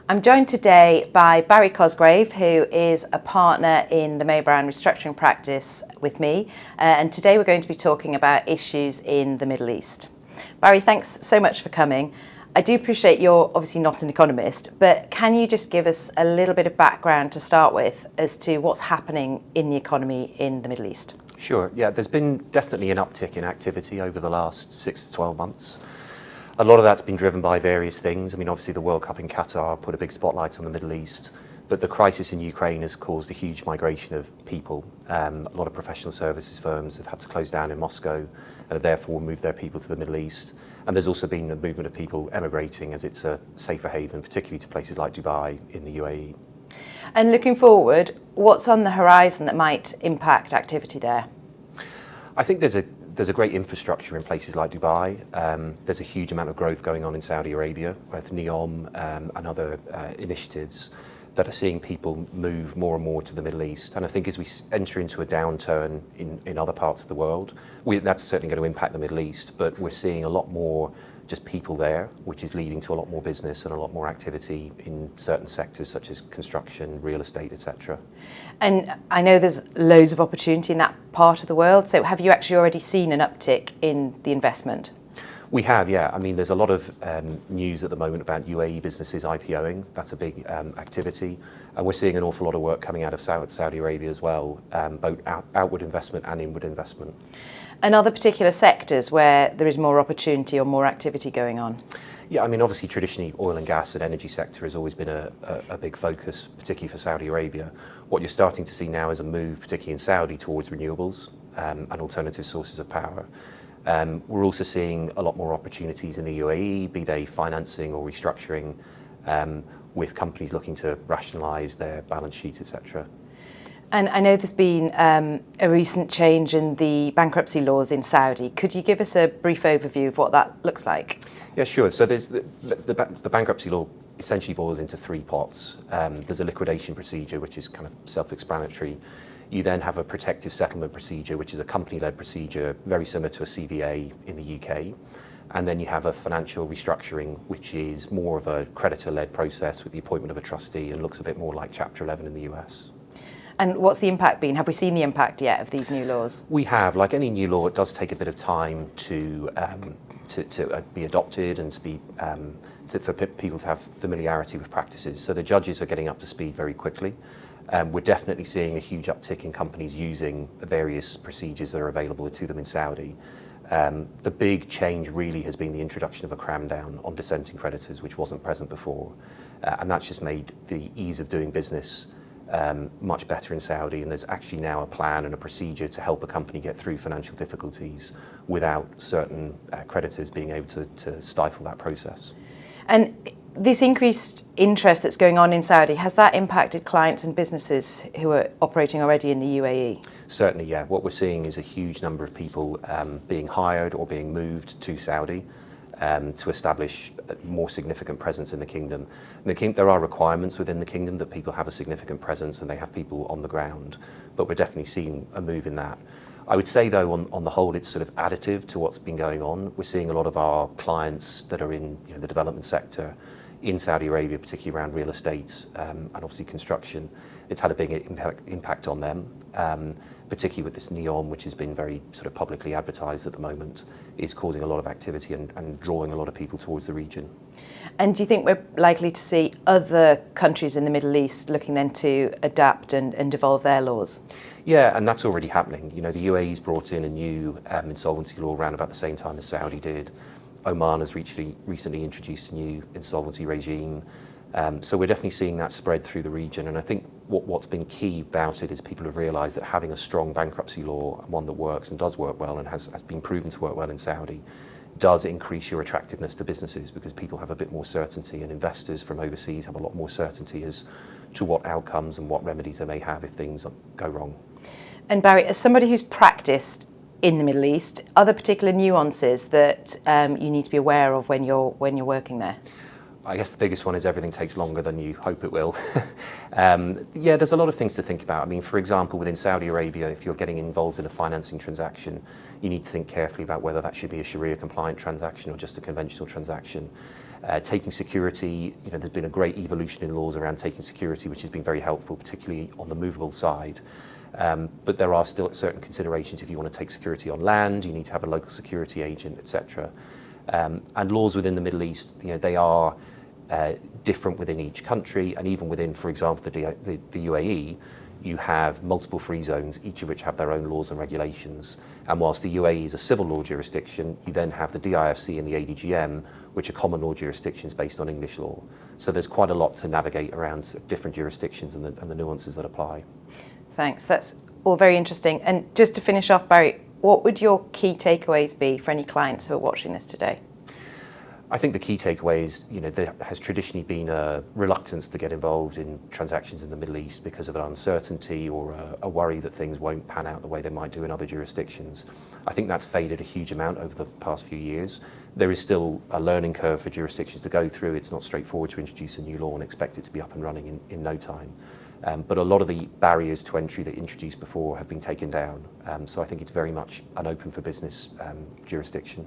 I'm joined today by Barry Cosgrave, who is a partner in the Brown Restructuring practice with me, and today we're going to be talking about issues in the Middle East. Barry, thanks so much for coming. I do appreciate you're obviously not an economist, but can you just give us a little bit of background to start with as to what's happening in the economy in the Middle East? Sure, yeah, there's been definitely an uptick in activity over the last 6 to 12 months. A lot of that's been driven by various things. I mean, obviously the World Cup in Qatar put a big spotlight on the Middle East, but the crisis in Ukraine has caused a huge migration of people. A lot of professional services firms have had to close down in Moscow and have therefore moved their people to the Middle East. And there's also been a movement of people emigrating as it's a safer haven, particularly to places like Dubai in the UAE. And looking forward, what's on the horizon that might impact activity there? I think there's a great infrastructure in places like Dubai. There's a huge amount of growth going on in Saudi Arabia with NEOM and other initiatives that are seeing people move more and more to the Middle East. And I think as we enter into a downturn in other parts of the world, that's certainly going to impact the Middle East, but we're seeing a lot more just people there, which is leading to a lot more business and a lot more activity in certain sectors such as construction, real estate, etc. And I know there's loads of opportunity in that part of the world, so have you actually already seen an uptick in the investment? We have, yeah. I mean, there's a lot of news at the moment about UAE businesses IPOing. That's a big activity. And we're seeing an awful lot of work coming out of Saudi Arabia as well, both outward investment and inward investment. And are there particular sectors where there is more opportunity or more activity going on? Yeah, I mean, obviously, traditionally, oil and gas and energy sector has always been a big focus, particularly for Saudi Arabia. What you're starting to see now is a move, particularly in Saudi, towards renewables and alternative sources of power. We're also seeing a lot more opportunities in the UAE, be they financing or restructuring, with companies looking to rationalise their balance sheets, etc. And I know there's been a recent change in the bankruptcy laws in Saudi. Could you give us a brief overview of what that looks like? Yeah, sure. So there's the bankruptcy law essentially boils into three pots. There's a liquidation procedure, which is kind of self-explanatory. You then have a protective settlement procedure, which is a company-led procedure, very similar to a CVA in the UK. And then you have a financial restructuring, which is more of a creditor-led process with the appointment of a trustee and looks a bit more like Chapter 11 in the US. And what's the impact been? Have we seen the impact yet of these new laws? We have. Like any new law, it does take a bit of time to be adopted and for people to have familiarity with practices. So the judges are getting up to speed very quickly. We're definitely seeing a huge uptick in companies using various procedures that are available to them in Saudi. The big change really has been the introduction of a cram down on dissenting creditors, which wasn't present before. And that's just made the ease of doing business much better in Saudi, and there's actually now a plan and a procedure to help a company get through financial difficulties without certain creditors being able to stifle that process. And this increased interest that's going on in Saudi, has that impacted clients and businesses who are operating already in the UAE? Certainly, yeah. What we're seeing is a huge number of people being hired or being moved to Saudi to establish a more significant presence in the kingdom. There are requirements within the kingdom that people have a significant presence and they have people on the ground, but we're definitely seeing a move in that. I would say, though, on the whole, it's sort of additive to what's been going on. We're seeing a lot of our clients that are in the development sector in Saudi Arabia, particularly around real estate and obviously construction. It's had a big impact on them, particularly with this NEOM, which has been very sort of publicly advertised at the moment, is causing a lot of activity and drawing a lot of people towards the region. And do you think we're likely to see other countries in the Middle East looking then to adapt and evolve their laws? Yeah, and that's already happening. You know, the UAE's brought in a new insolvency law around about the same time as Saudi did. Oman has recently introduced a new insolvency regime. So we're definitely seeing that spread through the region. And I think what's been key about it is people have realised that having a strong bankruptcy law, one that works and does work well and has been proven to work well in Saudi, does increase your attractiveness to businesses because people have a bit more certainty, and investors from overseas have a lot more certainty as to what outcomes and what remedies they may have if things go wrong. And Barry, as somebody who's practiced in the Middle East, are there particular nuances that you need to be aware of when you're working there? I guess the biggest one is everything takes longer than you hope it will. Yeah, there's a lot of things to think about. I mean, for example, within Saudi Arabia, if you're getting involved in a financing transaction, you need to think carefully about whether that should be a Sharia-compliant transaction or just a conventional transaction. Taking security, there's been a great evolution in laws around taking security, which has been very helpful, particularly on the movable side. But there are still certain considerations. If you want to take security on land, you need to have a local security agent, etc. And laws within the Middle East, they are different within each country, and even within, for example, the UAE, you have multiple free zones, each of which have their own laws and regulations. And whilst the UAE is a civil law jurisdiction, you then have the DIFC and the ADGM, which are common law jurisdictions based on English law. So there's quite a lot to navigate around different jurisdictions and the nuances that apply. Thanks. That's all very interesting. And just to finish off, Barry, what would your key takeaways be for any clients who are watching this today? I think the key takeaway is, there has traditionally been a reluctance to get involved in transactions in the Middle East because of an uncertainty or a worry that things won't pan out the way they might do in other jurisdictions. I think that's faded a huge amount over the past few years. There is still a learning curve for jurisdictions to go through. It's not straightforward to introduce a new law and expect it to be up and running in no time. But a lot of the barriers to entry that introduced before have been taken down. So I think it's very much an open for business jurisdiction.